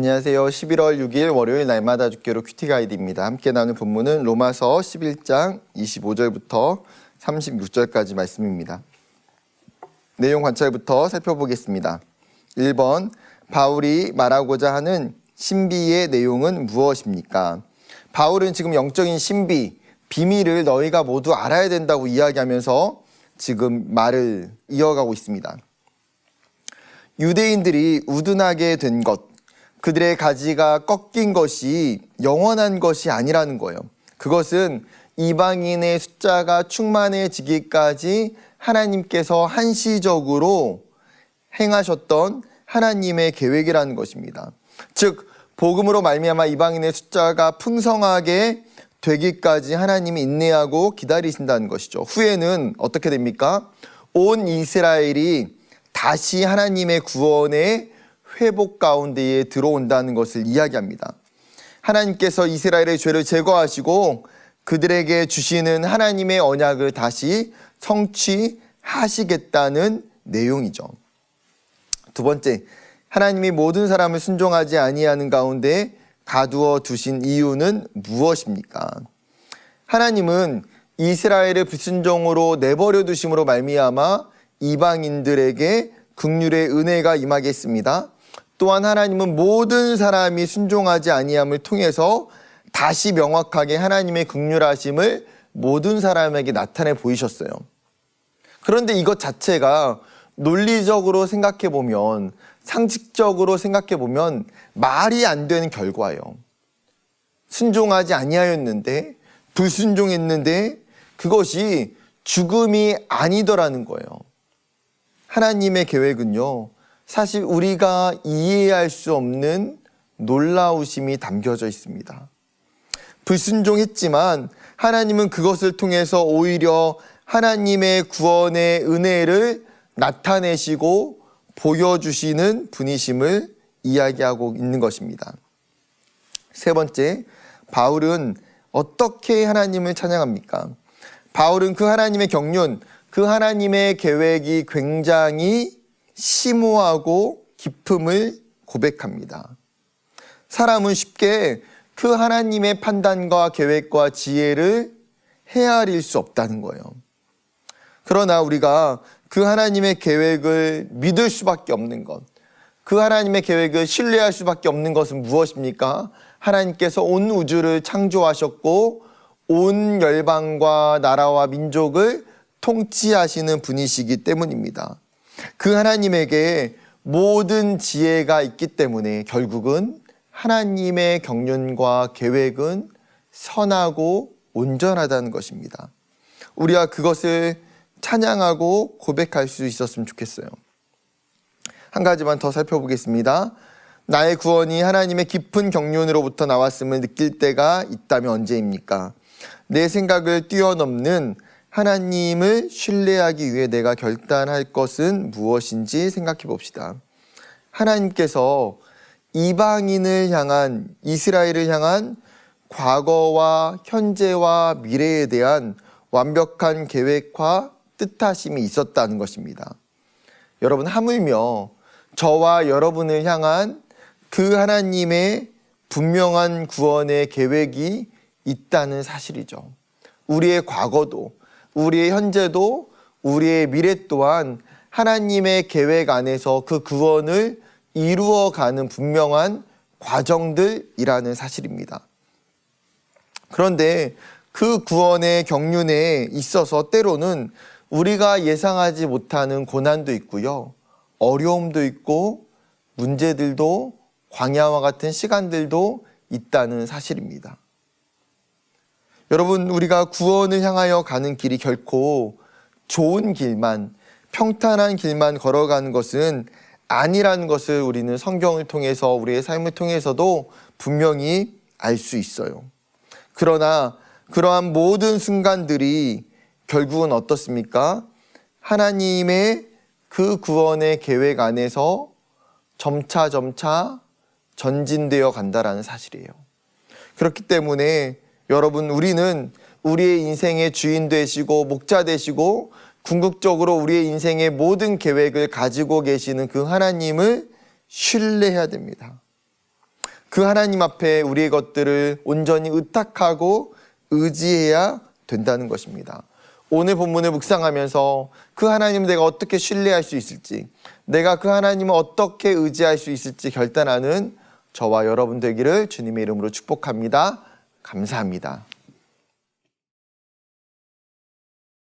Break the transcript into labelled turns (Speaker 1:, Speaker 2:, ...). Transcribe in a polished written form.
Speaker 1: 안녕하세요. 11월 6일 월요일 날마다 죽기로 큐티 가이드입니다. 함께 나눌 본문은 로마서 11장 25절부터 36절까지 말씀입니다. 내용 관찰부터 살펴보겠습니다. 1번, 바울이 말하고자 하는 신비의 내용은 무엇입니까? 바울은 지금 영적인 신비, 비밀을 너희가 모두 알아야 된다고 이야기하면서 지금 말을 이어가고 있습니다. 유대인들이 우둔하게 된 것, 그들의 가지가 꺾인 것이 영원한 것이 아니라는 거예요. 그것은 이방인의 숫자가 충만해지기까지 하나님께서 한시적으로 행하셨던 하나님의 계획이라는 것입니다. 즉 복음으로 말미암아 이방인의 숫자가 풍성하게 되기까지 하나님이 인내하고 기다리신다는 것이죠. 후에는 어떻게 됩니까? 온 이스라엘이 다시 하나님의 구원의 회복 가운데에 들어온다는 것을 이야기합니다. 하나님께서 이스라엘의 죄를 제거하시고 그들에게 주시는 하나님의 언약을 다시 성취하시겠다는 내용이죠. 두 번째, 하나님이 모든 사람을 순종하지 아니하는 가운데 가두어 두신 이유는 무엇입니까? 하나님은 이스라엘을 불순종으로 내버려 두심으로 말미암아 이방인들에게 긍휼의 은혜가 임하겠습니다. 또한 하나님은 모든 사람이 순종하지 아니함을 통해서 다시 명확하게 하나님의 긍휼하심을 모든 사람에게 나타내 보이셨어요. 그런데 이것 자체가 논리적으로 생각해 보면, 상식적으로 생각해 보면 말이 안 되는 결과예요. 순종하지 아니하였는데, 불순종했는데 그것이 죽음이 아니더라는 거예요. 하나님의 계획은요, 사실 우리가 이해할 수 없는 놀라우심이 담겨져 있습니다. 불순종했지만 하나님은 그것을 통해서 오히려 하나님의 구원의 은혜를 나타내시고 보여주시는 분이심을 이야기하고 있는 것입니다. 세 번째, 바울은 어떻게 하나님을 찬양합니까? 바울은 그 하나님의 경륜, 그 하나님의 계획이 굉장히 심오하고 깊음을 고백합니다. 사람은 쉽게 그 하나님의 판단과 계획과 지혜를 헤아릴 수 없다는 거예요. 그러나 우리가 그 하나님의 계획을 믿을 수밖에 없는 것, 그 하나님의 계획을 신뢰할 수밖에 없는 것은 무엇입니까? 하나님께서 온 우주를 창조하셨고 온 열방과 나라와 민족을 통치하시는 분이시기 때문입니다. 그 하나님에게 모든 지혜가 있기 때문에 결국은 하나님의 경륜과 계획은 선하고 온전하다는 것입니다. 우리가 그것을 찬양하고 고백할 수 있었으면 좋겠어요. 한 가지만 더 살펴보겠습니다. 나의 구원이 하나님의 깊은 경륜으로부터 나왔음을 느낄 때가 있다면 언제입니까? 내 생각을 뛰어넘는 하나님을 신뢰하기 위해 내가 결단할 것은 무엇인지 생각해 봅시다. 하나님께서 이방인을 향한, 이스라엘을 향한 과거와 현재와 미래에 대한 완벽한 계획과 뜻하심이 있었다는 것입니다. 여러분, 하물며 저와 여러분을 향한 그 하나님의 분명한 구원의 계획이 있다는 사실이죠. 우리의 과거도, 우리의 현재도, 우리의 미래 또한 하나님의 계획 안에서 그 구원을 이루어가는 분명한 과정들이라는 사실입니다. 그런데 그 구원의 경륜에 있어서 때로는 우리가 예상하지 못하는 고난도 있고요, 어려움도 있고 문제들도, 광야와 같은 시간들도 있다는 사실입니다. 여러분, 우리가 구원을 향하여 가는 길이 결코 좋은 길만, 평탄한 길만 걸어가는 것은 아니라는 것을 우리는 성경을 통해서, 우리의 삶을 통해서도 분명히 알 수 있어요. 그러나 그러한 모든 순간들이 결국은 어떻습니까? 하나님의 그 구원의 계획 안에서 점차 전진되어 간다라는 사실이에요. 그렇기 때문에 여러분, 우리는 우리의 인생의 주인 되시고 목자 되시고 궁극적으로 우리의 인생의 모든 계획을 가지고 계시는 그 하나님을 신뢰해야 됩니다. 그 하나님 앞에 우리의 것들을 온전히 의탁하고 의지해야 된다는 것입니다. 오늘 본문을 묵상하면서 그 하나님을 내가 어떻게 신뢰할 수 있을지, 내가 그 하나님을 어떻게 의지할 수 있을지 결단하는 저와 여러분 되기를 주님의 이름으로 축복합니다. 감사합니다.